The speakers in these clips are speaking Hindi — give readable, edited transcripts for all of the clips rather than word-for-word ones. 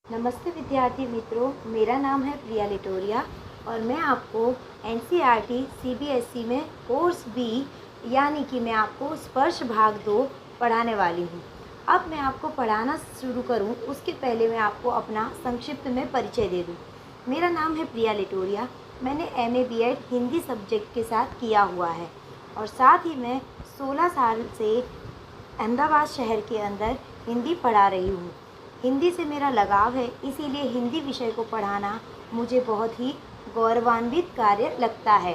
नमस्ते विद्यार्थी मित्रों, मेरा नाम है प्रिया लिटोरिया और मैं आपको एनसीईआरटी सीबीएसई में कोर्स बी यानी कि मैं आपको स्पर्श भाग 2 पढ़ाने वाली हूँ। अब मैं आपको पढ़ाना शुरू करूँ उसके पहले मैं आपको अपना संक्षिप्त में परिचय दे दूँ। मेरा नाम है प्रिया लिटोरिया। मैंने एमए बीएड हिंदी सब्जेक्ट के साथ किया हुआ है और साथ ही मैं 16 साल से अहमदाबाद शहर के अंदर हिंदी पढ़ा रही हूँ। हिंदी से मेरा लगाव है, इसीलिए हिंदी विषय को पढ़ाना मुझे बहुत ही गौरवान्वित कार्य लगता है।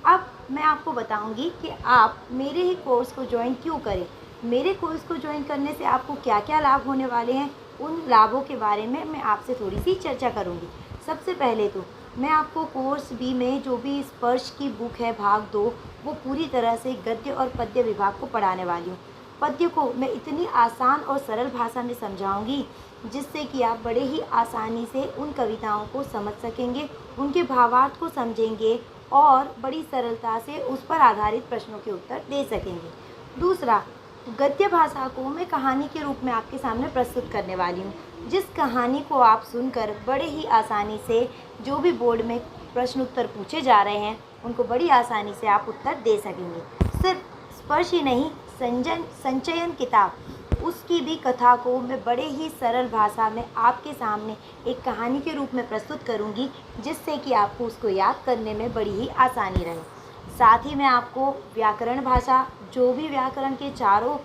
अब मैं आपको बताऊंगी कि आप मेरे ही कोर्स को ज्वाइन क्यों करें। मेरे कोर्स को ज्वाइन करने से आपको क्या क्या लाभ होने वाले हैं, उन लाभों के बारे में मैं आपसे थोड़ी सी चर्चा करूंगी। सबसे पहले तो मैं आपको कोर्स बी में जो भी स्पर्श की बुक है भाग 2, वो पूरी तरह से गद्य और पद्य विभाग को पढ़ाने वाली हूँ। पद्य को मैं इतनी आसान और सरल भाषा में समझाऊंगी जिससे कि आप बड़े ही आसानी से उन कविताओं को समझ सकेंगे, उनके भावार्थ को समझेंगे और बड़ी सरलता से उस पर आधारित प्रश्नों के उत्तर दे सकेंगे। दूसरा, गद्य भाषा को मैं कहानी के रूप में आपके सामने प्रस्तुत करने वाली हूँ, जिस कहानी को आप सुनकर बड़े ही आसानी से जो भी बोर्ड में प्रश्न उत्तर पूछे जा रहे हैं उनको बड़ी आसानी से आप उत्तर दे सकेंगे। सिर्फ स्पर्श ही नहीं, संचयन किताब उसकी भी कथा को मैं बड़े ही सरल भाषा में आपके सामने एक कहानी के रूप में प्रस्तुत करूंगी, जिससे कि आपको उसको याद करने में बड़ी ही आसानी रहे। साथ ही मैं आपको व्याकरण भाषा, जो भी व्याकरण के चारों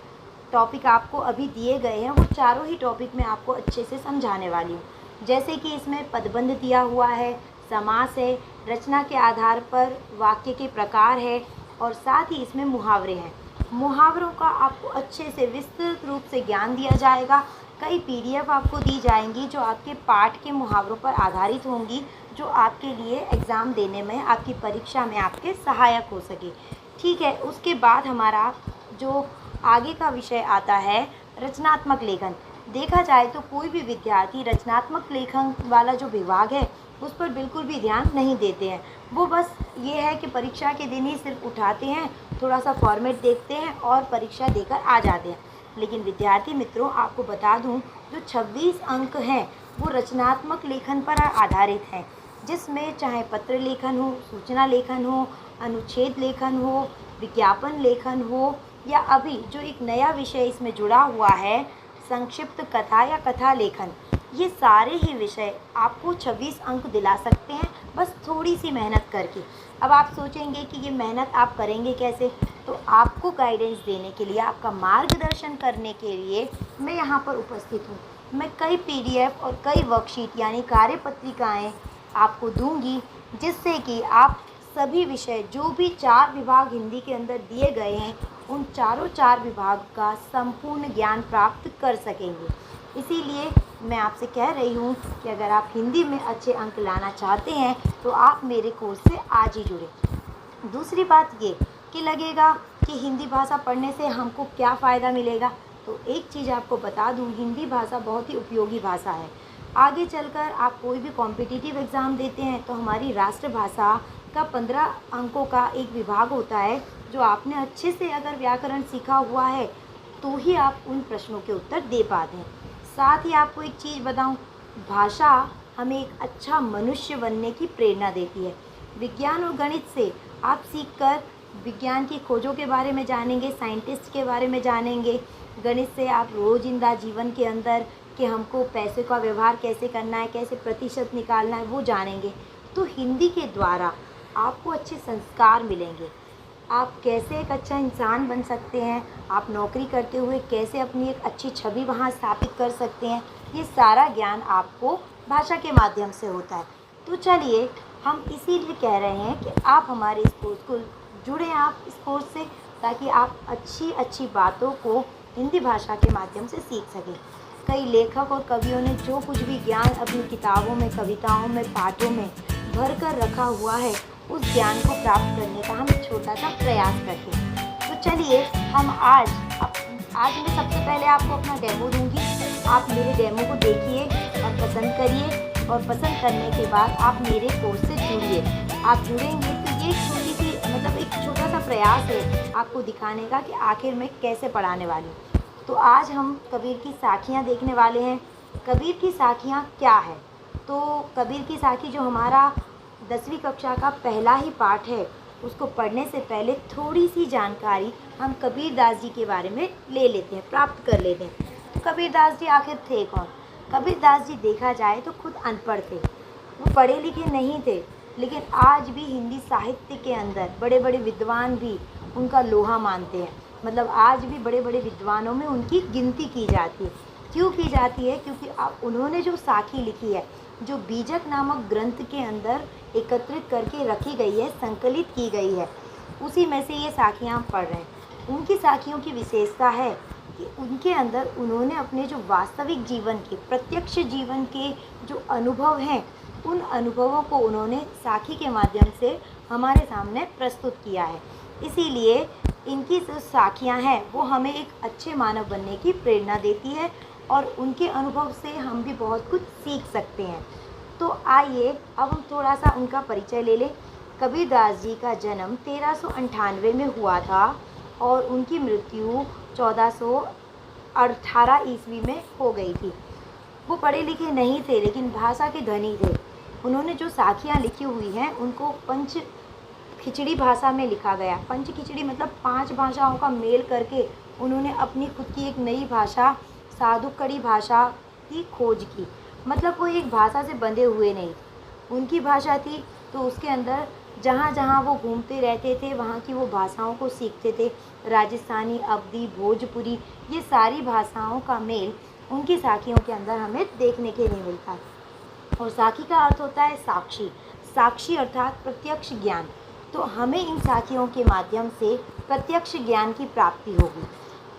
टॉपिक आपको अभी दिए गए हैं वो चारों ही टॉपिक मैं आपको अच्छे से समझाने वाली हूँ। जैसे कि इसमें पदबंध दिया हुआ है, समास है, रचना के आधार पर वाक्य के प्रकार है और साथ ही इसमें मुहावरे हैं। मुहावरों का आपको अच्छे से विस्तृत रूप से ज्ञान दिया जाएगा। कई पीडीएफ आपको दी जाएंगी जो आपके पाठ के मुहावरों पर आधारित होंगी, जो आपके लिए एग्ज़ाम देने में, आपकी परीक्षा में आपके सहायक हो सके। ठीक है, उसके बाद हमारा जो आगे का विषय आता है रचनात्मक लेखन। देखा जाए तो कोई भी विद्यार्थी रचनात्मक लेखन वाला जो विभाग है उस पर बिल्कुल भी ध्यान नहीं देते हैं। वो बस ये है कि परीक्षा के दिन ही सिर्फ उठाते हैं, थोड़ा सा फॉर्मेट देखते हैं और परीक्षा देकर आ जाते हैं। लेकिन विद्यार्थी मित्रों, आपको बता दूं, जो 26 अंक हैं वो रचनात्मक लेखन पर आधारित हैं, जिसमें चाहे पत्र लेखन हो, सूचना लेखन हो, अनुच्छेद लेखन हो, विज्ञापन लेखन हो या अभी जो एक नया विषय इसमें जुड़ा हुआ है संक्षिप्त कथा या कथा लेखन, ये सारे ही विषय आपको 26 अंक दिला सकते हैं, बस थोड़ी सी मेहनत करके। अब आप सोचेंगे कि ये मेहनत आप करेंगे कैसे, तो आपको गाइडेंस देने के लिए, आपका मार्गदर्शन करने के लिए मैं यहाँ पर उपस्थित हूँ। मैं कई पीडीएफ और कई वर्कशीट यानी कार्यपत्रिकाएँ आपको दूँगी, जिससे कि आप सभी विषय जो भी 4 विभाग हिंदी के अंदर दिए गए हैं उन चारों 4 विभाग का संपूर्ण ज्ञान प्राप्त कर सकेंगे। इसीलिए मैं आपसे कह रही हूँ कि अगर आप हिंदी में अच्छे अंक लाना चाहते हैं तो आप मेरे कोर्स से आज ही जुड़ें। दूसरी बात ये कि लगेगा कि हिंदी भाषा पढ़ने से हमको क्या फ़ायदा मिलेगा, तो एक चीज़ आपको बता दूँ, हिंदी भाषा बहुत ही उपयोगी भाषा है। आगे चलकर आप कोई भी कॉम्पिटिटिव एग्ज़ाम देते हैं तो हमारी राष्ट्रभाषा का 15 अंकों का एक विभाग होता है, जो आपने अच्छे से अगर व्याकरण सीखा हुआ है तो ही आप उन प्रश्नों के उत्तर दे पाते हैं। साथ ही आपको एक चीज़ बताऊं, भाषा हमें एक अच्छा मनुष्य बनने की प्रेरणा देती है। विज्ञान और गणित से आप सीखकर विज्ञान की खोजों के बारे में जानेंगे, साइंटिस्ट के बारे में जानेंगे। गणित से आप रोज़िंदा जीवन के अंदर कि हमको पैसे का व्यवहार कैसे करना है, कैसे प्रतिशत निकालना है, वो जानेंगे। तो हिंदी के द्वारा आपको अच्छे संस्कार मिलेंगे। आप कैसे एक अच्छा इंसान बन सकते हैं, आप नौकरी करते हुए कैसे अपनी एक अच्छी छवि वहाँ स्थापित कर सकते हैं, ये सारा ज्ञान आपको भाषा के माध्यम से होता है। तो चलिए, हम इसीलिए कह रहे हैं कि आप हमारे इस कोर्स को जुड़ें, आप इस कोर्स से, ताकि आप अच्छी अच्छी बातों को हिंदी भाषा के माध्यम से सीख सकें। कई लेखक और कवियों ने जो कुछ भी ज्ञान अपनी किताबों में, कविताओं में, पाठों में भर कर रखा हुआ है, उस ज्ञान को प्राप्त करने का हम एक छोटा सा प्रयास करते हैं। तो चलिए, हम आज मैं सबसे पहले आपको अपना डेमो दूंगी। आप मेरे डेमो को देखिए और पसंद करिए, और पसंद करने के बाद आप मेरे कोर्स से जुड़िए। आप जुड़ेंगे तो ये छोटी सी एक छोटा सा प्रयास है आपको दिखाने का कि आखिर मैं कैसे पढ़ाने वाली हूँ। तो आज हम कबीर की साखियाँ देखने वाले हैं। कबीर की साखियाँ क्या है? तो कबीर की साखी जो हमारा 10वीं कक्षा का पहला ही पाठ है, उसको पढ़ने से पहले थोड़ी सी जानकारी हम कबीरदास जी के बारे में ले लेते हैं, प्राप्त कर लेते हैं। तो कबीरदास जी आखिर थे कौन? कबीरदास जी देखा जाए तो खुद अनपढ़ थे, वो पढ़े लिखे नहीं थे, लेकिन आज भी हिंदी साहित्य के अंदर बड़े बड़े विद्वान भी उनका लोहा मानते हैं। मतलब आज भी बड़े बड़े विद्वानों में उनकी गिनती की जाती है। क्यों की जाती है? क्योंकि अब उन्होंने जो साखी लिखी है, जो बीजक नामक ग्रंथ के अंदर एकत्रित करके रखी गई है, संकलित की गई है, उसी में से ये साखियाँ हम पढ़ रहे हैं। उनकी साखियों की विशेषता है कि उनके अंदर उन्होंने अपने जो वास्तविक जीवन के, प्रत्यक्ष जीवन के जो अनुभव हैं, उन अनुभवों को उन्होंने साखी के माध्यम से हमारे सामने प्रस्तुत किया है। इसीलिए इनकी जो साखियाँ हैं वो हमें एक अच्छे मानव बनने की प्रेरणा देती है और उनके अनुभव से हम भी बहुत कुछ सीख सकते हैं। तो आइए अब हम थोड़ा सा उनका परिचय ले लें। कबीरदास जी का जन्म 1398 में हुआ था और उनकी मृत्यु 1418 ईस्वी में हो गई थी। वो पढ़े लिखे नहीं थे, लेकिन भाषा के धनी थे। उन्होंने जो साखियाँ लिखी हुई हैं उनको पंच खिचड़ी भाषा में लिखा गया। पंच खिचड़ी मतलब 5 भाषाओं का मेल करके उन्होंने अपनी खुद की एक नई भाषा, साधुकड़ी भाषा की खोज की। मतलब वो एक भाषा से बंधे हुए नहीं, उनकी भाषा थी तो उसके अंदर जहाँ जहाँ वो घूमते रहते थे वहाँ की वो भाषाओं को सीखते थे। राजस्थानी, अवधी, भोजपुरी, ये सारी भाषाओं का मेल उनकी साखियों के अंदर हमें देखने के लिए मिलता है। और साखी का अर्थ होता है साक्षी। साक्षी अर्थात प्रत्यक्ष ज्ञान। तो हमें इन साखियों के माध्यम से प्रत्यक्ष ज्ञान की प्राप्ति होगी।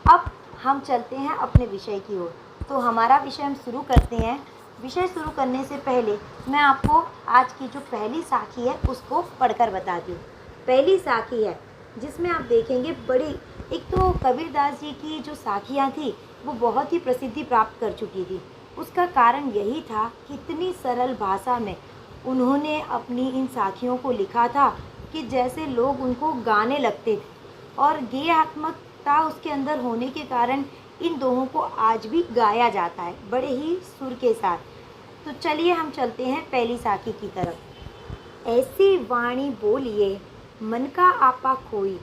अब हम चलते हैं अपने विषय की ओर। तो हमारा विषय हम शुरू करते हैं। विषय शुरू करने से पहले मैं आपको आज की जो पहली साखी है उसको पढ़कर बताती हूँ। पहली साखी है जिसमें आप देखेंगे बड़ी, एक तो कबीरदास जी की जो साखियाँ थी वो बहुत ही प्रसिद्धि प्राप्त कर चुकी थी। उसका कारण यही था कि इतनी सरल भाषा में उन्होंने अपनी इन साखियों को लिखा था कि जैसे लोग उनको गाने लगते थे, और गेयात्मकता उसके अंदर होने के कारण इन दोहों को आज भी गाया जाता है बड़े ही सुर के साथ। तो चलिए हम चलते हैं पहली साखी की तरफ। ऐसी वाणी बोलिए मन का आपा खोई,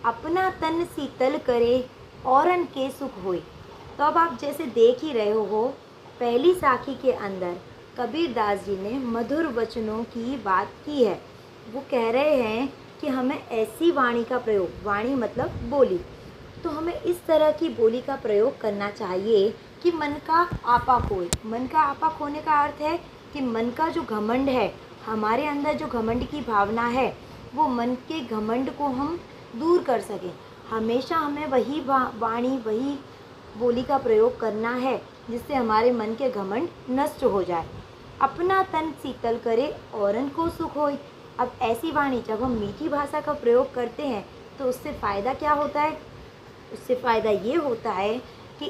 अपना तन शीतल करे औरन के सुख होई। तो अब आप जैसे देख ही रहे हो, पहली साखी के अंदर कबीरदास जी ने मधुर वचनों की बात की है। वो कह रहे हैं कि हमें ऐसी वाणी का प्रयोग, वाणी मतलब बोली, तो हमें इस तरह की बोली का प्रयोग करना चाहिए कि मन का आपा खोए। मन का आपा खोने का अर्थ है कि मन का जो घमंड है, हमारे अंदर जो घमंड की भावना है, वो मन के घमंड को हम दूर कर सकें। हमेशा हमें वही वाणी, वही बोली का प्रयोग करना है जिससे हमारे मन के घमंड नष्ट हो जाए। अपना तन शीतल करे औरन को सुख होए। अब ऐसी वाणी जब हम मीठी भाषा का प्रयोग करते हैं तो उससे फ़ायदा क्या होता है? उससे फ़ायदा ये होता है कि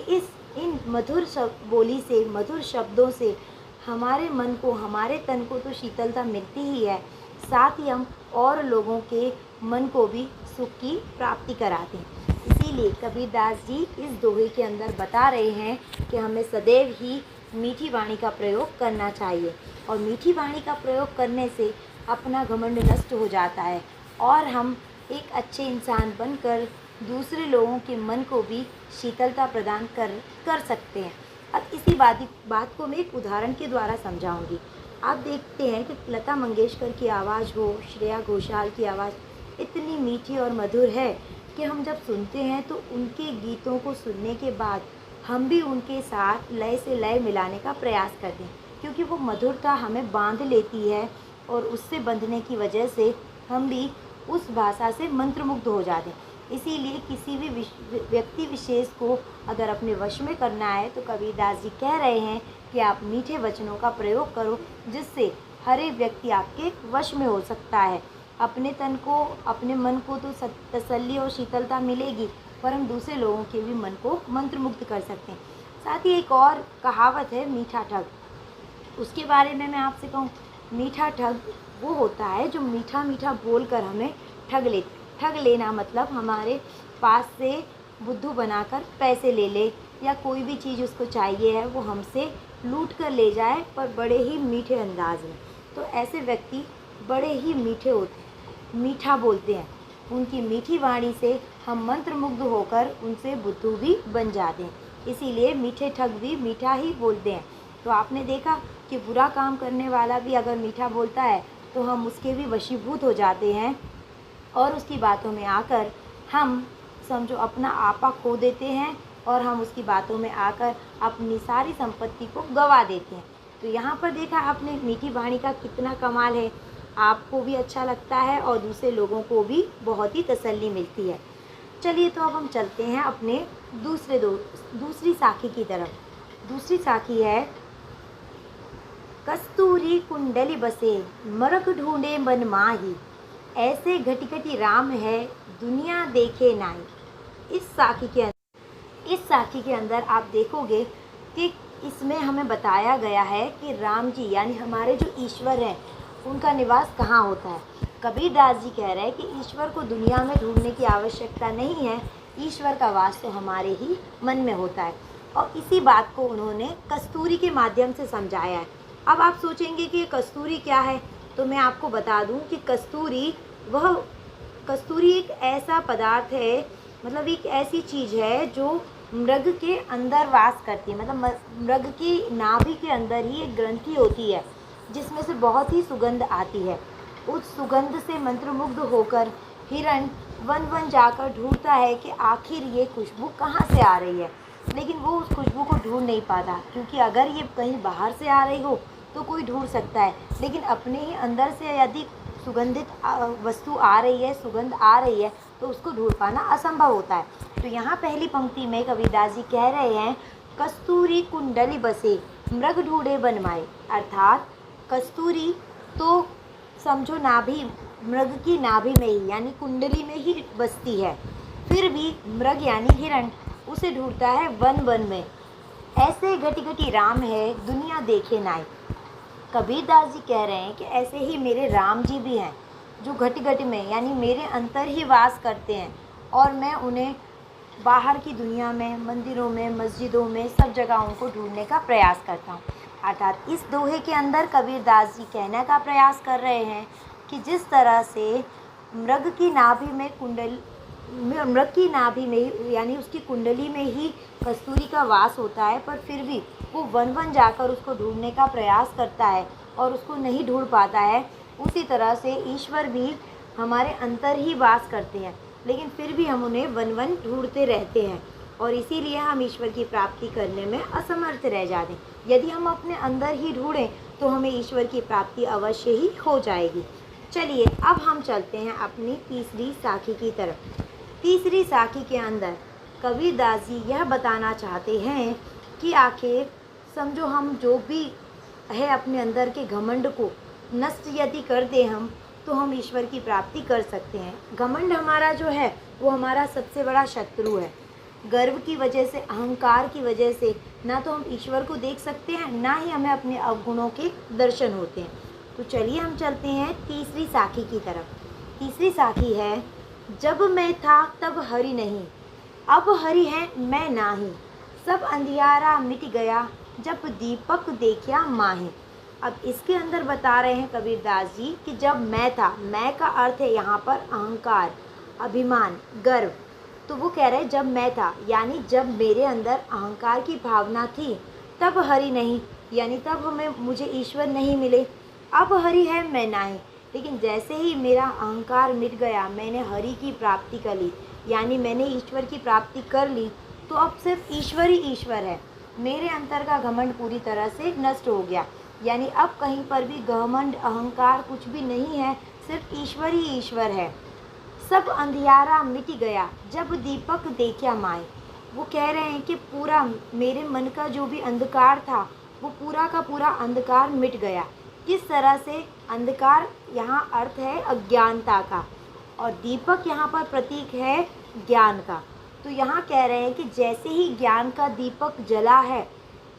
इन मधुर बोली से, मधुर शब्दों से हमारे मन को, हमारे तन को तो शीतलता मिलती ही है, साथ ही हम और लोगों के मन को भी सुख की प्राप्ति कराते हैं। इसीलिए कबीरदास जी इस दोहे के अंदर बता रहे हैं कि हमें सदैव ही मीठी वाणी का प्रयोग करना चाहिए, और मीठी वाणी का प्रयोग करने से अपना घमंड नष्ट हो जाता है और हम एक अच्छे इंसान बनकर दूसरे लोगों के मन को भी शीतलता प्रदान कर सकते हैं। अब इसी बात को मैं एक उदाहरण के द्वारा समझाऊंगी। आप देखते हैं कि लता मंगेशकर की आवाज़ हो, श्रेया घोषाल की आवाज़ इतनी मीठी और मधुर है कि हम जब सुनते हैं तो उनके गीतों को सुनने के बाद हम भी उनके साथ लय से लय मिलाने का प्रयास करते हैं, क्योंकि वो मधुरता हमें बांध लेती है और उससे बंधने की वजह से हम भी उस भाषा से मंत्रमुग्ध हो जाते हैं। इसीलिए किसी भी व्यक्ति विशेष को अगर अपने वश में करना है तो कबीरदास जी कह रहे हैं कि आप मीठे वचनों का प्रयोग करो, जिससे हर एक व्यक्ति आपके वश में हो सकता है। अपने तन को, अपने मन को तो तसल्ली और शीतलता मिलेगी, पर हम दूसरे लोगों के भी मन को मंत्रमुग्ध कर सकते हैं। साथ ही एक और कहावत है, मीठा ठग, उसके बारे में मैं आपसे कहूँ। मीठा ठग वो होता है जो मीठा मीठा बोलकर हमें ठग लेना मतलब हमारे पास से बुद्धू बनाकर पैसे ले ले, या कोई भी चीज़ उसको चाहिए है वो हमसे लूट कर ले जाए, पर बड़े ही मीठे अंदाज में। तो ऐसे व्यक्ति बड़े ही मीठे होते हैं, मीठा बोलते हैं। उनकी मीठी वाणी से हम मंत्रमुग्ध होकर उनसे बुद्धू भी बन जाते हैं। इसीलिए मीठे ठग भी मीठा ही बोलते हैं। तो आपने देखा कि बुरा काम करने वाला भी अगर मीठा बोलता है तो हम उसके भी वशीभूत हो जाते हैं और उसकी बातों में आकर हम समझो अपना आपा खो देते हैं और हम उसकी बातों में आकर अपनी सारी संपत्ति को गंवा देते हैं। तो यहाँ पर देखा आपने मीठी वाणी का कितना कमाल है। आपको भी अच्छा लगता है और दूसरे लोगों को भी बहुत ही तसल्ली मिलती है। चलिए तो अब हम चलते हैं अपने दूसरी साखी की तरफ। दूसरी साखी है, कस्तूरी कुंडली बसे मरक ढूंढे मन माही, ऐसे घटी घटी राम है दुनिया देखे नाई। इस साखी के अंदर आप देखोगे कि इसमें हमें बताया गया है कि राम जी यानी हमारे जो ईश्वर हैं उनका निवास कहाँ होता है। कबीरदास जी कह रहे हैं कि ईश्वर को दुनिया में ढूंढने की आवश्यकता नहीं है, ईश्वर का वास तो हमारे ही मन में होता है। और इसी बात को उन्होंने कस्तूरी के माध्यम से समझाया है। अब आप सोचेंगे कि कस्तूरी क्या है, तो मैं आपको बता दूं कि कस्तूरी एक ऐसा पदार्थ है, मतलब एक ऐसी चीज़ है जो मृग के अंदर वास करती है। मतलब मृग की नाभि के अंदर ही एक ग्रंथि होती है जिसमें से बहुत ही सुगंध आती है। उस सुगंध से मंत्रमुग्ध होकर हिरण वन वन जाकर ढूंढता है कि आखिर ये खुशबू कहाँ से आ रही है, लेकिन वो उस खुशबू को ढूंढ नहीं पाता, क्योंकि अगर ये कहीं बाहर से आ रही हो तो कोई ढूंढ सकता है, लेकिन अपने ही अंदर से यदि सुगंधित वस्तु आ रही है, सुगंध आ रही है, तो उसको ढूंढ पाना असंभव होता है। तो यहाँ पहली पंक्ति में कबीरदास जी कह रहे हैं, कस्तूरी कुंडली बसे मृग ढूंढे बनमाए। अर्थात कस्तूरी तो समझो नाभि, मृग की नाभि में ही यानी कुंडली में ही बसती है, फिर भी मृग यानी हिरण उसे ढूंढता है वन वन में। ऐसे घटी घटी राम है दुनिया देखे नाई। कबीरदास जी कह रहे हैं कि ऐसे ही मेरे राम जी भी हैं जो घटी घटी में यानी मेरे अंतर ही वास करते हैं, और मैं उन्हें बाहर की दुनिया में, मंदिरों में, मस्जिदों में, सब जगह उनको ढूंढने का प्रयास करता हूँ। अर्थात इस दोहे के अंदर कबीरदास जी कहने का प्रयास कर रहे हैं कि जिस तरह से मृग की नाभि में ही यानी उसकी कुंडली में ही कस्तूरी का वास होता है, पर फिर भी वो वन वन जाकर उसको ढूंढने का प्रयास करता है और उसको नहीं ढूंढ पाता है, उसी तरह से ईश्वर भी हमारे अंतर ही वास करते हैं, लेकिन फिर भी हम उन्हें वन वन ढूंढते रहते हैं और इसीलिए हम ईश्वर की प्राप्ति करने में असमर्थ रह जाते हैं। यदि हम अपने अंदर ही ढूंढें तो हमें ईश्वर की प्राप्ति अवश्य ही हो जाएगी। चलिए अब हम चलते हैं अपनी तीसरी साखी की तरफ। तीसरी साखी के अंदर कबीरदास जी यह बताना चाहते हैं कि आखिर समझो हम जो भी है अपने अंदर के घमंड को नष्ट यदि कर दें तो हम ईश्वर की प्राप्ति कर सकते हैं। घमंड हमारा जो है वो हमारा सबसे बड़ा शत्रु है। गर्व की वजह से, अहंकार की वजह से ना तो हम ईश्वर को देख सकते हैं, ना ही हमें अपने अवगुणों के दर्शन होते हैं। तो चलिए हम चलते हैं तीसरी साखी की तरफ। तीसरी साखी है, जब मैं था तब हरि नहीं, अब हरि है मैं नाही, सब अंधियारा मिट गया जब दीपक देखा माहे। अब इसके अंदर बता रहे हैं कबीरदास जी कि जब मैं था, मैं का अर्थ है यहाँ पर अहंकार, अभिमान, गर्व। तो वो कह रहे हैं जब मैं था यानी जब मेरे अंदर अहंकार की भावना थी तब हरि नहीं, यानी तब मुझे ईश्वर नहीं मिले। अब हरि है मैं नाही, लेकिन जैसे ही मेरा अहंकार मिट गया, मैंने हरि की प्राप्ति कर ली, यानी मैंने ईश्वर की प्राप्ति कर ली, तो अब सिर्फ ईश्वर ही ईश्वर है। मेरे अंतर का घमंड पूरी तरह से नष्ट हो गया, यानी अब कहीं पर भी घमंड, अहंकार कुछ भी नहीं है, सिर्फ ईश्वर ही ईश्वर है। सब अंधियारा मिट गया जब दीपक देखा माए। वो कह रहे हैं कि पूरा मेरे मन का जो भी अंधकार था वो पूरा का पूरा अंधकार मिट गया। किस तरह से? अंधकार यहाँ अर्थ है अज्ञानता का, और दीपक यहाँ पर प्रतीक है ज्ञान का। तो यहाँ कह रहे हैं कि जैसे ही ज्ञान का दीपक जला है,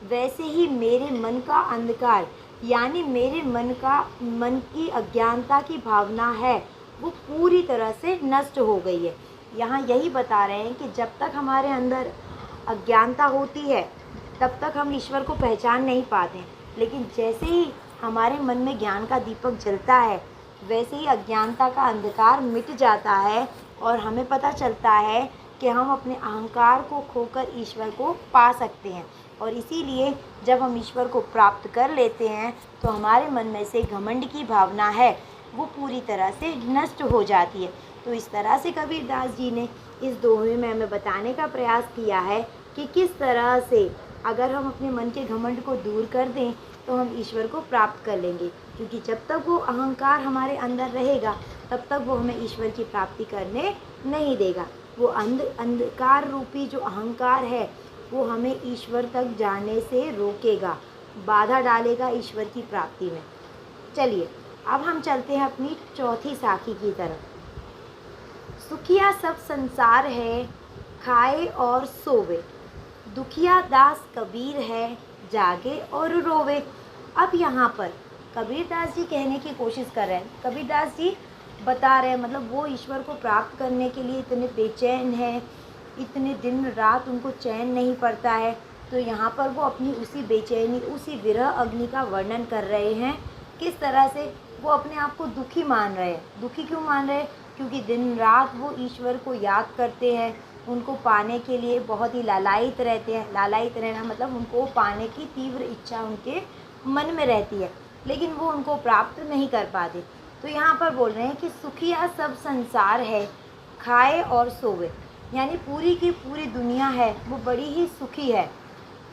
वैसे ही मेरे मन का अंधकार, यानी मेरे मन की अज्ञानता की भावना है वो पूरी तरह से नष्ट हो गई है। यहाँ यही बता रहे हैं कि जब तक हमारे अंदर अज्ञानता होती है तब तक हम ईश्वर को पहचान नहीं पाते। लेकिन जैसे ही हमारे मन में ज्ञान का दीपक जलता है, वैसे ही अज्ञानता का अंधकार मिट जाता है और हमें पता चलता है कि हम अपने अहंकार को खोकर ईश्वर को पा सकते हैं। और इसीलिए जब हम ईश्वर को प्राप्त कर लेते हैं तो हमारे मन में से घमंड की भावना है वो पूरी तरह से नष्ट हो जाती है। तो इस तरह से कबीरदास जी ने इस दोहे में हमें बताने का प्रयास किया है कि किस तरह से अगर हम अपने मन के घमंड को दूर कर दें तो हम ईश्वर को प्राप्त कर लेंगे। क्योंकि जब तक वो अहंकार हमारे अंदर रहेगा तब तक वो हमें ईश्वर की प्राप्ति करने नहीं देगा। वो अंधकार रूपी जो अहंकार है वो हमें ईश्वर तक जाने से रोकेगा, बाधा डालेगा ईश्वर की प्राप्ति में। चलिए अब हम चलते हैं अपनी चौथी साखी की तरफ। सुखिया सब संसार है, खाए और सोवे, दुखिया दास कबीर है, जागे और रोवे। अब यहाँ पर कबीरदास जी कहने की कोशिश कर रहे हैं, कबीरदास जी बता रहे हैं, मतलब वो ईश्वर को प्राप्त करने के लिए इतने बेचैन हैं, इतने दिन रात उनको चैन नहीं पड़ता है। तो यहाँ पर वो अपनी उसी बेचैनी, उसी विरह अग्नि का वर्णन कर रहे हैं। किस तरह से वो अपने आप को दुखी मान रहे हैं। दुखी क्यों मान रहे हैं? क्योंकि दिन रात वो ईश्वर को याद करते हैं, उनको पाने के लिए बहुत ही लालायित रहते हैं। लालायित रहना मतलब उनको पाने की तीव्र इच्छा उनके मन में रहती है, लेकिन वो उनको प्राप्त नहीं कर पाते। तो यहाँ पर बोल रहे हैं कि सुखिया सब संसार है, खाए और सोवे, यानी पूरी की पूरी दुनिया है वो बड़ी ही सुखी है।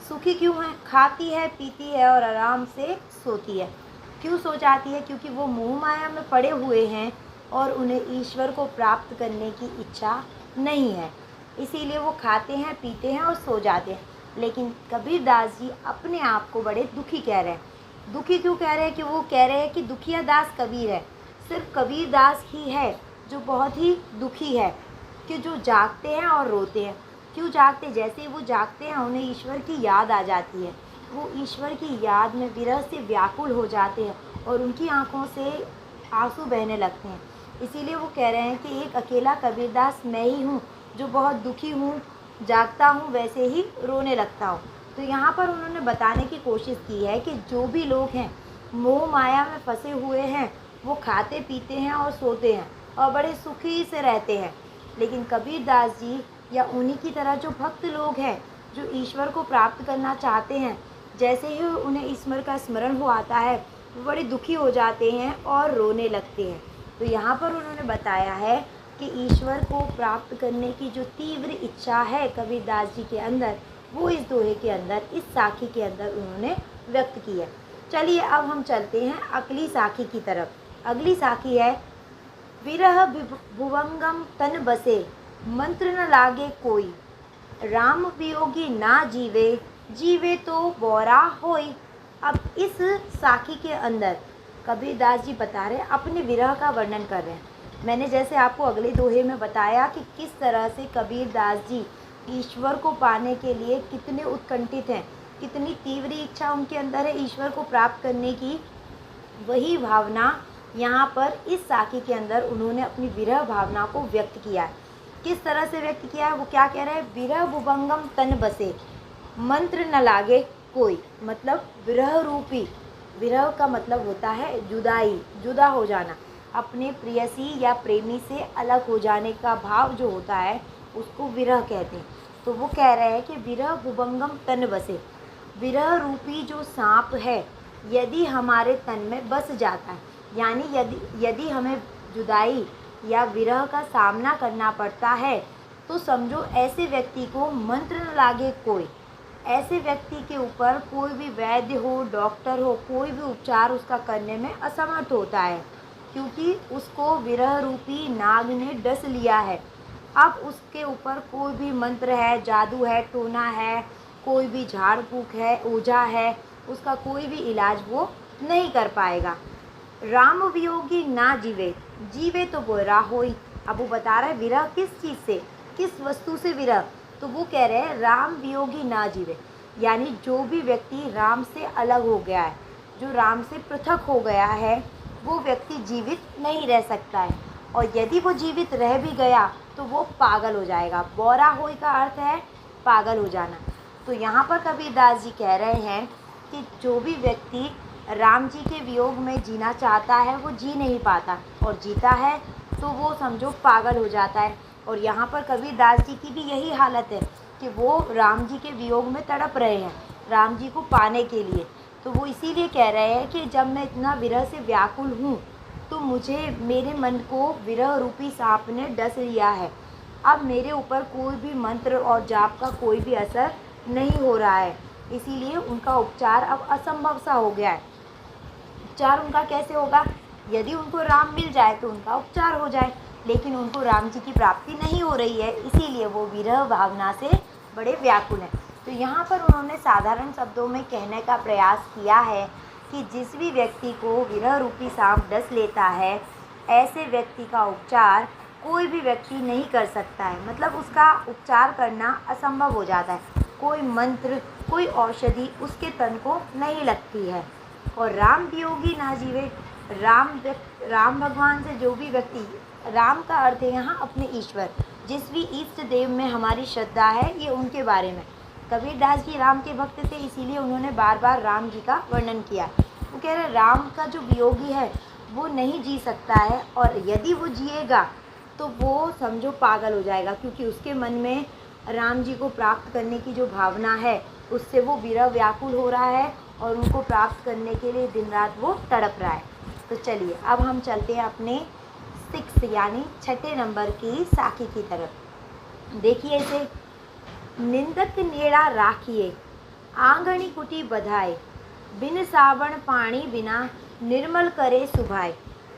सुखी क्यों है? खाती है, पीती है और आराम से सोती है। क्यों सो जाती है? क्योंकि वो मोह माया में पड़े हुए हैं और उन्हें ईश्वर को प्राप्त करने की इच्छा नहीं है, इसीलिए वो खाते हैं, पीते हैं और सो जाते हैं। लेकिन कबीरदास जी अपने आप को बड़े दुखी कह रहे हैं। दुखी क्यों कह रहे हैं? कि वो कह रहे हैं कि दुखिया दास कबीर है। सिर्फ कबीरदास ही है जो बहुत ही दुखी है, कि जो जागते हैं और रोते हैं। क्यों जागते? जैसे ही वो जागते हैं उन्हें ईश्वर की याद आ जाती है, वो ईश्वर की याद में विरह से व्याकुल हो जाते हैं और उनकी आँखों से आंसू बहने लगते हैं। इसीलिए वो कह रहे हैं कि एक अकेला कबीरदास मैं ही हूँ जो बहुत दुखी हूँ, जागता हूँ वैसे ही रोने लगता हूँ। तो यहाँ पर उन्होंने बताने की कोशिश की है कि जो भी लोग हैं मोह माया में फंसे हुए हैं वो खाते पीते हैं और सोते हैं और बड़े सुखी से रहते हैं। लेकिन कबीरदास जी या उन्हीं की तरह जो भक्त लोग हैं जो ईश्वर को प्राप्त करना चाहते हैं, जैसे ही उन्हें ईश्वर का स्मरण हो आता है वो बड़े दुखी हो जाते हैं और रोने लगते हैं। तो यहाँ पर उन्होंने बताया है कि ईश्वर को प्राप्त करने की जो तीव्र इच्छा है कबीरदास जी के अंदर, वो इस दोहे के अंदर, इस साखी के अंदर उन्होंने व्यक्त की है। चलिए अब हम चलते हैं अगली साखी की तरफ। अगली साखी है, विरह भुवंगम तन बसे, मंत्र न लागे कोई, राम वियोगी ना जीवे, जीवे तो बोरा होई। अब इस साखी के अंदर कबीरदास जी बता रहे हैं, अपने विरह का वर्णन कर रहे हैं। मैंने जैसे आपको अगले दोहे में बताया कि किस तरह से कबीरदास जी ईश्वर को पाने के लिए कितने उत्कंठित हैं, कितनी तीव्र इच्छा उनके अंदर है ईश्वर को प्राप्त करने की। वही भावना यहाँ पर इस साखी के अंदर उन्होंने अपनी विरह भावना को व्यक्त किया है। किस तरह से व्यक्त किया है? वो क्या कह रहे हैं? विरह भुभंगम तन बसे, मंत्र न लागे कोई। मतलब विरह रूपी, विरह का मतलब होता है जुदाई, जुदा हो जाना, अपने प्रियसी या प्रेमी से अलग हो जाने का भाव जो होता है उसको विरह कहते हैं। तो वो कह रहे हैं कि विरह भुभंगम तन बसे, विरह रूपी जो सांप है यदि हमारे तन में बस जाता है, यानी यदि हमें जुदाई या विरह का सामना करना पड़ता है तो समझो ऐसे व्यक्ति को मंत्र न लागे कोई। ऐसे व्यक्ति के ऊपर कोई भी वैद्य हो, डॉक्टर हो, कोई भी उपचार उसका करने में असमर्थ होता है, क्योंकि उसको विरह रूपी नाग ने डस लिया है। अब उसके ऊपर कोई भी मंत्र है, जादू है, टोना है, कोई भी झाड़ फूक है, ओझा है, उसका कोई भी इलाज वो नहीं कर पाएगा। राम वियोगी ना जीवे, जीवे तो बोरा होई। अब वो बता रहा है विरह किस चीज़ से, किस वस्तु से विरह। तो वो कह रहे हैं राम वियोगी ना जीवे, यानी जो भी व्यक्ति राम से अलग हो गया है, जो राम से पृथक हो गया है, वो व्यक्ति जीवित नहीं रह सकता है। और यदि वो जीवित रह भी गया तो वो पागल हो जाएगा। बोरा होई का अर्थ है पागल हो जाना। तो यहाँ पर कबीरदास जी कह रहे हैं कि जो भी व्यक्ति राम जी के वियोग में जीना चाहता है वो जी नहीं पाता, और जीता है तो वो समझो पागल हो जाता है। और यहाँ पर कबीरदास जी की भी यही हालत है कि वो राम जी के वियोग में तड़प रहे हैं राम जी को पाने के लिए। तो वो इसीलिए कह रहे हैं कि जब मैं इतना विरह से व्याकुल हूँ तो मुझे मेरे मन को विरह रूपी सांप ने डस लिया है। अब मेरे ऊपर कोई भी मंत्र और जाप का कोई भी असर नहीं हो रहा है, इसीलिए उनका उपचार अब असंभव सा हो गया है। उपचार उनका कैसे होगा? यदि उनको राम मिल जाए तो उनका उपचार हो जाए, लेकिन उनको राम जी की प्राप्ति नहीं हो रही है, इसीलिए वो विरह भावना से बड़े व्याकुल हैं। तो यहाँ पर उन्होंने साधारण शब्दों में कहने का प्रयास किया है कि जिस भी व्यक्ति को विरह रूपी सांप डस लेता है, ऐसे व्यक्ति का उपचार कोई भी व्यक्ति नहीं कर सकता है। मतलब उसका उपचार करना असंभव हो जाता है। कोई मंत्र, कोई औषधि उसके तन को नहीं लगती है। और राम वियोगी ना जीवे, राम भगवान से जो भी व्यक्ति, राम का अर्थ है यहाँ अपने ईश्वर, जिस भी इष्ट देव में हमारी श्रद्धा है, ये उनके बारे में। कबीरदास जी राम के भक्त थे, इसीलिए उन्होंने बार बार राम जी का वर्णन किया। वो कह रहे राम का जो वियोगी है वो नहीं जी सकता है, और यदि वो जिएगा तो वो समझो पागल हो जाएगा, क्योंकि उसके मन में राम जी को प्राप्त करने की जो भावना है उससे वो विरह व्याकुल हो रहा है, और उनको प्राप्त करने के लिए दिन रात वो तड़प रहा है। तो चलिए अब हम चलते हैं अपने 6 यानी 6 नंबर की साखी की तरफ। देखिए इसे, निंदक नेड़ा राखिए, आंगणी कुटी बधाए, बिन साबण पानी बिना निर्मल करे सुभाए।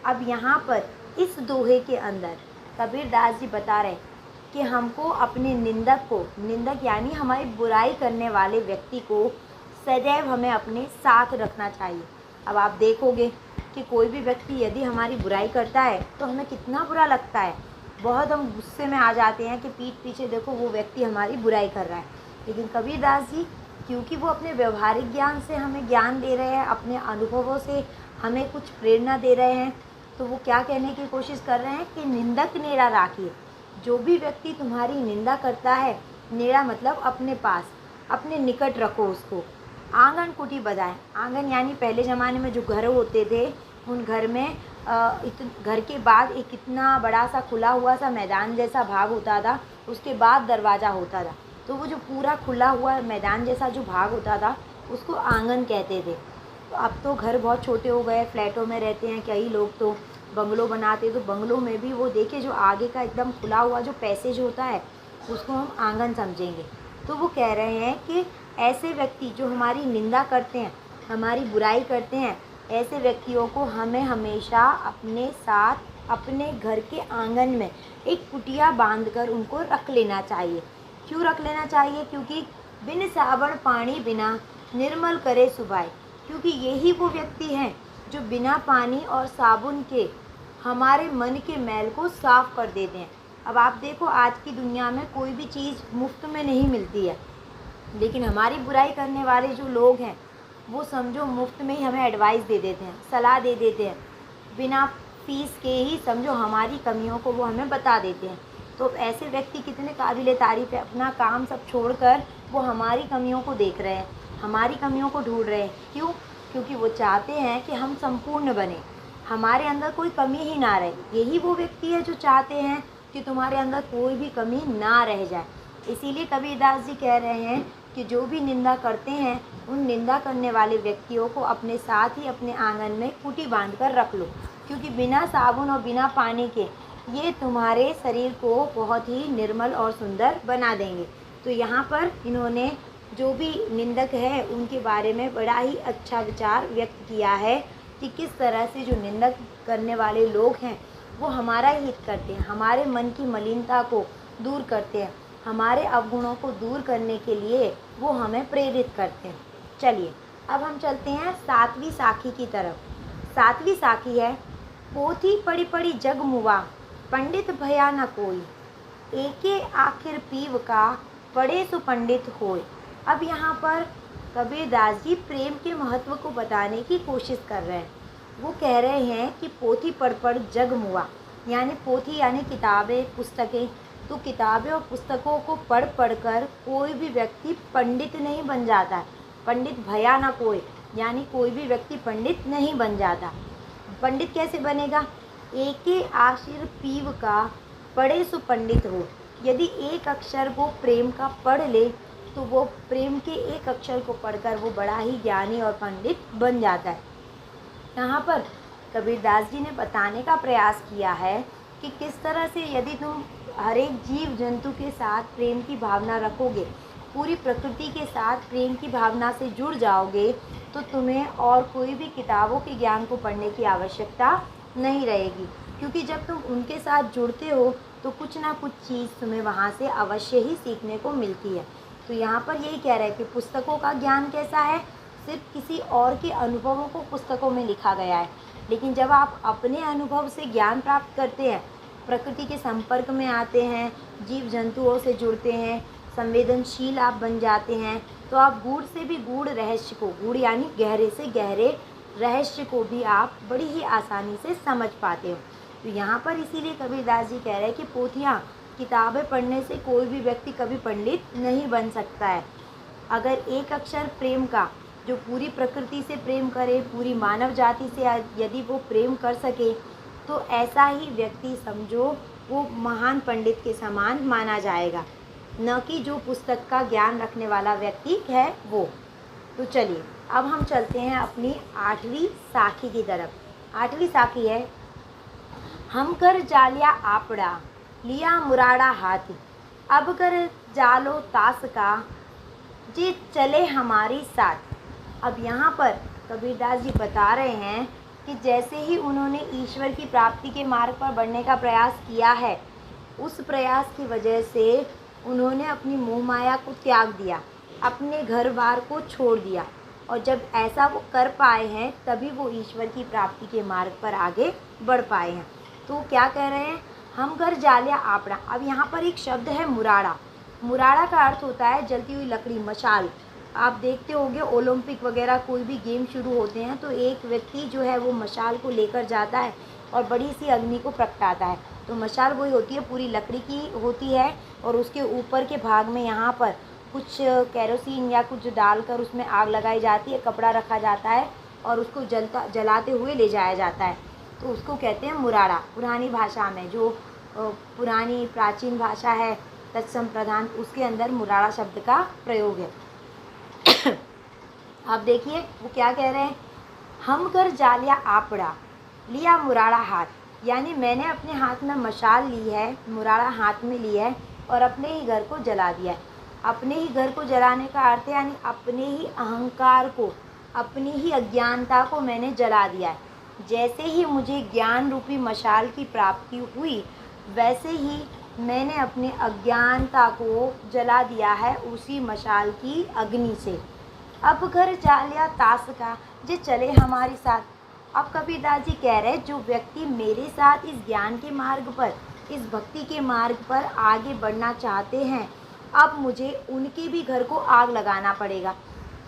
अब यहाँ पर इस दोहे के अंदर कबीरदास जी बता रहे कि हमको अपने निंदक को, निंदक यानी हमारी बुराई करने वाले व्यक्ति को सदैव हमें अपने साथ रखना चाहिए। अब आप देखोगे कि कोई भी व्यक्ति यदि हमारी बुराई करता है तो हमें कितना बुरा लगता है, बहुत हम गुस्से में आ जाते हैं कि पीठ पीछे देखो वो व्यक्ति हमारी बुराई कर रहा है। लेकिन कबीरदास जी क्योंकि वो अपने व्यवहारिक ज्ञान से हमें ज्ञान दे रहे हैं, अपने अनुभवों से हमें कुछ प्रेरणा दे रहे हैं, तो वो क्या कहने की कोशिश कर रहे हैं कि निंदक नेड़ा राखिए। जो भी व्यक्ति तुम्हारी निंदा करता है, नेड़ा मतलब अपने पास, अपने निकट रखो उसको। आंगन कुटी बधाए, आंगन यानी पहले ज़माने में जो घर होते थे उन घर में घर के बाद एक इतना बड़ा सा खुला हुआ सा मैदान जैसा भाग होता था, उसके बाद दरवाज़ा होता था। तो वो जो पूरा खुला हुआ मैदान जैसा जो भाग होता था उसको आंगन कहते थे। तो अब तो घर बहुत छोटे हो गए, फ्लैटों में रहते हैं कई लोग, तो बंगलो बनाते, तो बंगलों में भी वो देखिए जो आगे का एकदम खुला हुआ जो पैसेज होता है उसको हम आंगन समझेंगे। तो वो कह रहे हैं कि ऐसे व्यक्ति जो हमारी निंदा करते हैं, हमारी बुराई करते हैं, ऐसे व्यक्तियों को हमें हमेशा अपने साथ अपने घर के आंगन में एक कुटिया बांधकर उनको रख लेना चाहिए। क्यों रख लेना चाहिए? क्योंकि बिन साबण पानी बिना निर्मल करे सुभाए, क्योंकि यही वो व्यक्ति हैं जो बिना पानी और साबुन के हमारे मन के मैल को साफ़ कर देते हैं। अब आप देखो आज की दुनिया में कोई भी चीज़ मुफ्त में नहीं मिलती है, लेकिन हमारी बुराई करने वाले जो लोग हैं वो समझो मुफ्त में ही हमें एडवाइस दे देते हैं, सलाह दे देते हैं, बिना फीस के ही समझो हमारी कमियों को वो हमें बता देते हैं। तो ऐसे व्यक्ति कितने काबिल तारीफ़ है, अपना काम सब छोड़कर वो हमारी कमियों को देख रहे हैं, हमारी कमियों को ढूंढ रहे हैं। क्यों? क्योंकि वो चाहते हैं कि हम संपूर्ण बने, हमारे अंदर कोई कमी ही ना रहे। यही वो व्यक्ति है जो चाहते हैं कि तुम्हारे अंदर कोई भी कमी ना रह जाए। इसीलिए कबीरदास जी कह रहे हैं कि जो भी निंदा करते हैं उन निंदा करने वाले व्यक्तियों को अपने साथ ही अपने आंगन में कुटी बांध कर रख लो, क्योंकि बिना साबुन और बिना पानी के ये तुम्हारे शरीर को बहुत ही निर्मल और सुंदर बना देंगे। तो यहाँ पर इन्होंने जो भी निंदक है उनके बारे में बड़ा ही अच्छा विचार व्यक्त किया है कि किस तरह से जो निंदक करने वाले लोग हैं वो हमारा हित करते हैं, हमारे मन की मलिनता को दूर करते हैं, हमारे अवगुणों को दूर करने के लिए वो हमें प्रेरित करते हैं। चलिए अब हम चलते हैं 7वीं साखी की तरफ। 7वीं साखी है, पोथी पढ़ी पढ़ी जग मुआ, पंडित भया न कोई, एके आखिर पीव का, पढ़े सो पंडित होय। अब यहाँ पर कबीरदास जी प्रेम के महत्व को बताने की कोशिश कर रहे हैं। वो कह रहे हैं कि पोथी पढ़ पढ़ जग मुआ, यानी पोथी यानी किताबें, पुस्तकें, तो किताबें और पुस्तकों को पढ़ पढ़ कर कोई भी व्यक्ति पंडित नहीं बन जाता है। पंडित भया ना कोई, यानी कोई भी व्यक्ति पंडित नहीं बन जाता। पंडित कैसे बनेगा? एके आशिर पीव का पढ़े सो पंडित हो। यदि एक अक्षर वो प्रेम का पढ़ ले तो वो प्रेम के एक अक्षर को पढ़कर वो बड़ा ही ज्ञानी और पंडित बन जाता है। यहाँ पर कबीरदास जी ने बताने का प्रयास किया है कि किस तरह से यदि तुम हर एक जीव जंतु के साथ प्रेम की भावना रखोगे, पूरी प्रकृति के साथ प्रेम की भावना से जुड़ जाओगे, तो तुम्हें और कोई भी किताबों के ज्ञान को पढ़ने की आवश्यकता नहीं रहेगी। क्योंकि जब तुम उनके साथ जुड़ते हो तो कुछ ना कुछ चीज़ तुम्हें वहाँ से अवश्य ही सीखने को मिलती है। तो यहाँ पर यही कह रहे हैं कि पुस्तकों का ज्ञान कैसा है? सिर्फ किसी और के अनुभवों को पुस्तकों में लिखा गया है। लेकिन जब आप अपने अनुभव से ज्ञान प्राप्त करते हैं, प्रकृति के संपर्क में आते हैं, जीव जंतुओं से जुड़ते हैं, संवेदनशील आप बन जाते हैं, तो आप गूढ़ से भी गूढ़ रहस्य को, गूढ़ यानी गहरे से गहरे रहस्य को भी आप बड़ी ही आसानी से समझ पाते हो। तो यहाँ पर इसीलिए कबीरदास जी कह रहे हैं कि पोथियाँ, किताबें पढ़ने से कोई भी व्यक्ति कभी पंडित नहीं बन सकता है। अगर एक अक्षर प्रेम का, जो पूरी प्रकृति से प्रेम करे, पूरी मानव जाति से यदि वो प्रेम कर सके, तो ऐसा ही व्यक्ति समझो वो महान पंडित के समान माना जाएगा, न कि जो पुस्तक का ज्ञान रखने वाला व्यक्ति है वो। तो चलिए अब हम चलते हैं अपनी 8वीं साखी की तरफ। 8वीं साखी है, हम कर जालिया आपड़ा लिया मुराड़ा हाथी, अब कर जालो तास का जे चले हमारी साथ। अब यहाँ पर कबीरदास जी बता रहे हैं कि जैसे ही उन्होंने ईश्वर की प्राप्ति के मार्ग पर बढ़ने का प्रयास किया है, उस प्रयास की वजह से उन्होंने अपनी मोह माया को त्याग दिया, अपने घर बार को छोड़ दिया, और जब ऐसा वो कर पाए हैं तभी वो ईश्वर की प्राप्ति के मार्ग पर आगे बढ़ पाए हैं। तो क्या कह रहे हैं? हम घर जालिया आपड़ा। अब यहाँ पर एक शब्द है मुराड़ा। मुराड़ा का अर्थ होता है जलती हुई लकड़ी, मशाल। आप देखते होंगे ओलंपिक वगैरह कोई भी गेम शुरू होते हैं तो एक व्यक्ति जो है वो मशाल को लेकर जाता है और बड़ी सी अग्नि को प्रगटाता है। तो मशाल वही होती है, पूरी लकड़ी की होती है, और उसके ऊपर के भाग में यहाँ पर कुछ केरोसिन या कुछ डालकर उसमें आग लगाई जाती है, कपड़ा रखा जाता है और उसको जलाते हुए ले जाया जाता है। तो उसको कहते हैं मुराड़ा। पुरानी भाषा में, जो पुरानी प्राचीन भाषा है तत्सम प्रधान, उसके अंदर मुराड़ा शब्द का प्रयोग है। आप देखिए वो क्या कह रहे हैं, हम कर जालिया आपड़ा लिया मुराड़ा हाथ, यानी मैंने अपने हाथ में मशाल ली है, मुराड़ा हाथ में ली है और अपने ही घर को जला दिया है। अपने ही घर को जलाने का अर्थ है यानी अपने ही अहंकार को, अपनी ही अज्ञानता को मैंने जला दिया है। जैसे ही मुझे ज्ञान रूपी मशाल की प्राप्ति हुई, वैसे ही मैंने अपने अज्ञानता को जला दिया है उसी मशाल की अग्नि से। अब घर जालिया तास का जे चले हमारे साथ। अब कबीरदास जी कह रहे हैं जो व्यक्ति मेरे साथ इस ज्ञान के मार्ग पर, इस भक्ति के मार्ग पर आगे बढ़ना चाहते हैं, अब मुझे उनके भी घर को आग लगाना पड़ेगा।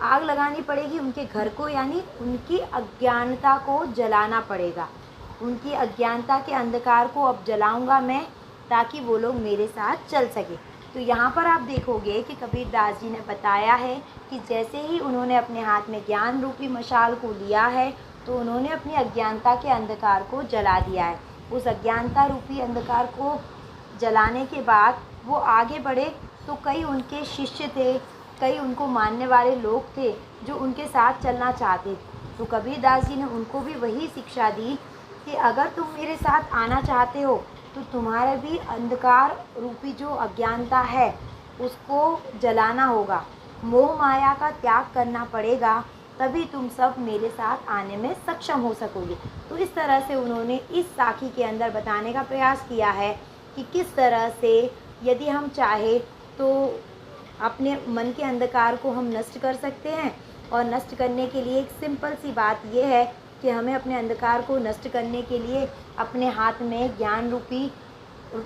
आग लगानी पड़ेगी उनके घर को, यानी उनकी अज्ञानता को जलाना पड़ेगा। उनकी अज्ञानता के अंधकार को अब जलाऊंगा मैं, ताकि वो लोग मेरे साथ चल सके। तो यहाँ पर आप देखोगे कि कबीरदास जी ने बताया है कि जैसे ही उन्होंने अपने हाथ में ज्ञान रूपी मशाल को लिया है तो उन्होंने अपनी अज्ञानता के अंधकार को जला दिया है। उस अज्ञानता रूपी अंधकार को जलाने के बाद वो आगे बढ़े तो कई उनके शिष्य थे, कई उनको मानने वाले लोग थे जो उनके साथ चलना चाहते। तो कबीरदास जी ने उनको भी वही शिक्षा दी कि अगर तुम मेरे साथ आना चाहते हो तो तुम्हारे भी अंधकार रूपी जो अज्ञानता है उसको जलाना होगा, मोह माया का त्याग करना पड़ेगा, तभी तुम सब मेरे साथ आने में सक्षम हो सकोगे। तो इस तरह से उन्होंने इस साखी के अंदर बताने का प्रयास किया है कि किस तरह से यदि हम चाहे तो अपने मन के अंधकार को हम नष्ट कर सकते हैं। और नष्ट करने के लिए एक सिंपल सी बात यह है कि हमें अपने अंधकार को नष्ट करने के लिए अपने हाथ में ज्ञान रूपी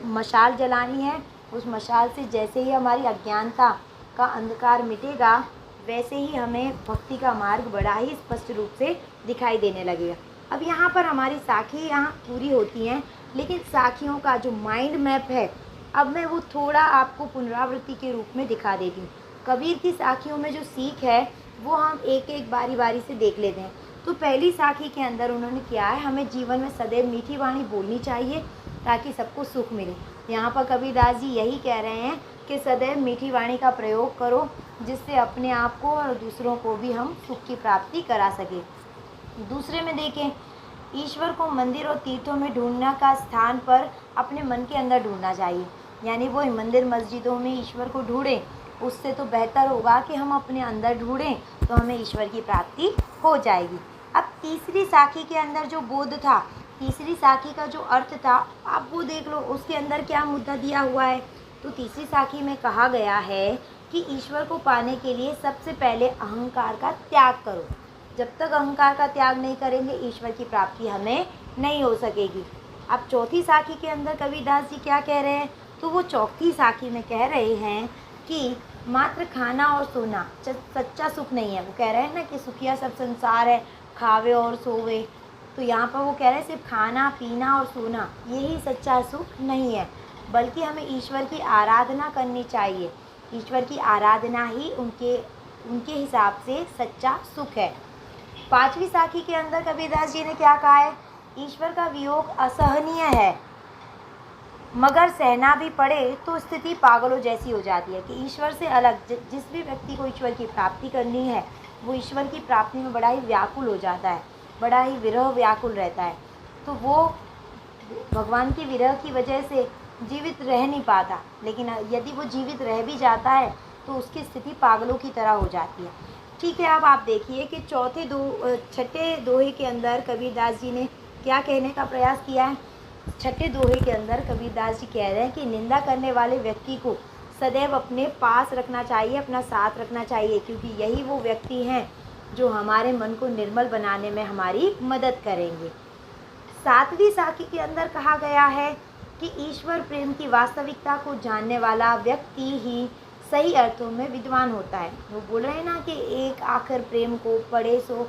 मशाल जलानी है। उस मशाल से जैसे ही हमारी अज्ञानता का अंधकार मिटेगा, वैसे ही हमें भक्ति का मार्ग बड़ा ही स्पष्ट रूप से दिखाई देने लगेगा। अब यहाँ पर हमारी साखी यहाँ पूरी होती हैं, लेकिन साखियों का जो माइंड मैप है अब मैं वो थोड़ा आपको पुनरावृत्ति के रूप में दिखा देती हूँ। कबीर की साखियों में जो सीख है वो हम एक एक बारी बारी से देख लेते हैं। तो पहली साखी के अंदर उन्होंने किया है, हमें जीवन में सदैव मीठी वाणी बोलनी चाहिए ताकि सबको सुख मिले। यहाँ पर कबीरदास जी यही कह रहे हैं कि सदैव मीठी वाणी का प्रयोग करो, जिससे अपने आप को और दूसरों को भी हम सुख की प्राप्ति करा सकें। दूसरे में देखें, ईश्वर को मंदिर और तीर्थों में ढूंढने का स्थान पर अपने मन के अंदर ढूंढना चाहिए। यानी वो मंदिर मस्जिदों में ईश्वर को ढूंढें, उससे तो बेहतर होगा कि हम अपने अंदर ढूंढें, तो हमें ईश्वर की प्राप्ति हो जाएगी। अब तीसरी साखी के अंदर जो बोध था, तीसरी साखी का जो अर्थ था, आप वो देख लो उसके अंदर क्या मुद्दा दिया हुआ है। तो तीसरी साखी में कहा गया है कि ईश्वर को पाने के लिए सबसे पहले अहंकार का त्याग करो। जब तक अहंकार का त्याग नहीं करेंगे ईश्वर की प्राप्ति हमें नहीं हो सकेगी। अब चौथी साखी के अंदर कबीरदास जी क्या कह रहे हैं, तो वो चौथी साखी में कह रहे हैं कि मात्र खाना और सोना सच्चा सुख नहीं है। वो कह रहे हैं ना कि सुखिया सब संसार है, खावे और सोवे। तो यहाँ पर वो कह रहे हैं सिर्फ खाना पीना और सोना यही सच्चा सुख नहीं है, बल्कि हमें ईश्वर की आराधना करनी चाहिए। ईश्वर की आराधना ही उनके हिसाब से सच्चा सुख है। पांचवी साखी के अंदर कबीरदास जी ने क्या कहा है, ईश्वर का वियोग असहनीय है, मगर सहना भी पड़े तो स्थिति पागलों जैसी हो जाती है। कि ईश्वर से अलग जिस भी व्यक्ति को ईश्वर की प्राप्ति करनी है, वो ईश्वर की प्राप्ति में बड़ा ही व्याकुल हो जाता है, बड़ा ही विरह व्याकुल रहता है। तो वो भगवान की विरह की वजह से जीवित रह नहीं पाता, लेकिन यदि वो जीवित रह भी जाता है तो उसकी स्थिति पागलों की तरह हो जाती है। ठीक है, अब आप देखिए कि छठे दोहे के अंदर कबीरदास जी ने क्या कहने का प्रयास किया है। छठे दोहे के अंदर कबीरदास जी कह रहे हैं कि निंदा करने वाले व्यक्ति को सदैव अपने पास रखना चाहिए, अपना साथ रखना चाहिए, क्योंकि यही वो व्यक्ति हैं जो हमारे मन को निर्मल बनाने में हमारी मदद करेंगे। सातवीं साखी के अंदर कहा गया है कि ईश्वर प्रेम की वास्तविकता को जानने वाला व्यक्ति ही सही अर्थों में विद्वान होता है। वो बोल रहे हैं ना कि एक आखिर प्रेम को पढ़े सो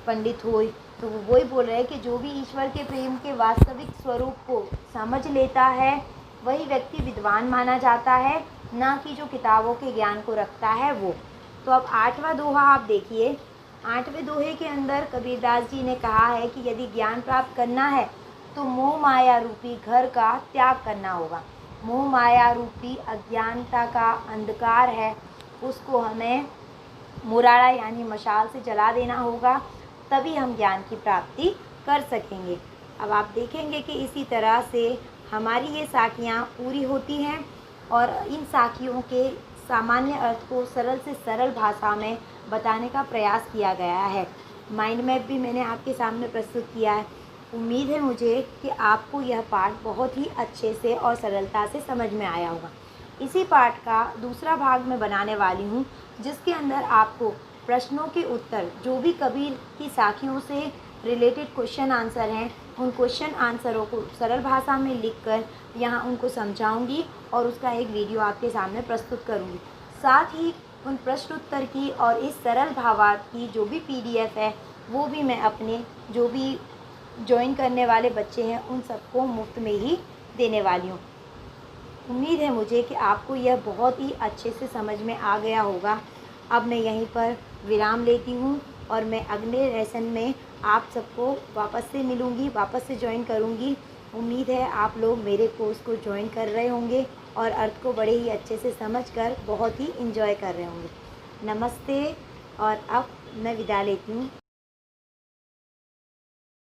पंडित होय। तो वो वही बोल रहे हैं कि जो भी ईश्वर के प्रेम के वास्तविक स्वरूप को समझ लेता है वही व्यक्ति विद्वान माना जाता है, ना कि जो किताबों के ज्ञान को रखता है वो। तो अब आठवां दोहा आप देखिए। आठवें दोहे के अंदर कबीरदास जी ने कहा है कि यदि ज्ञान प्राप्त करना है तो मोह माया रूपी घर का त्याग करना होगा। मोह माया रूपी अज्ञानता का अंधकार है, उसको हमें मुराड़ा यानी मशाल से जला देना होगा, तभी हम ज्ञान की प्राप्ति कर सकेंगे। अब आप देखेंगे कि इसी तरह से हमारी ये साखियाँ पूरी होती हैं और इन साखियों के सामान्य अर्थ को सरल से सरल भाषा में बताने का प्रयास किया गया है। माइंड मैप भी मैंने आपके सामने प्रस्तुत किया है। उम्मीद है मुझे कि आपको यह पाठ बहुत ही अच्छे से और सरलता से समझ में आया होगा। इसी पाठ का दूसरा भाग मैं बनाने वाली हूँ, जिसके अंदर आपको प्रश्नों के उत्तर जो भी कबीर की साखियों से रिलेटेड क्वेश्चन आंसर हैं, उन क्वेश्चन आंसरों को सरल भाषा में लिखकर यहाँ उनको समझाऊंगी और उसका एक वीडियो आपके सामने प्रस्तुत करूँगी। साथ ही उन प्रश्न उत्तर की और इस सरल भावार्थ की जो भी PDF है वो भी मैं अपने जो भी ज्वाइन करने वाले बच्चे हैं उन सबको मुफ्त में ही देने वाली हूँ। उम्मीद है मुझे कि आपको यह बहुत ही अच्छे से समझ में आ गया होगा। अब मैं यहीं पर विराम लेती हूँ और मैं अगले लेसन में आप सबको वापस से मिलूँगी, वापस से ज्वाइन करूँगी। उम्मीद है आप लोग मेरे कोर्स को ज्वाइन कर रहे होंगे और अर्थ को बड़े ही अच्छे से समझकर बहुत ही इंजॉय कर रहे होंगे। नमस्ते, और अब मैं विदा लेती हूँ।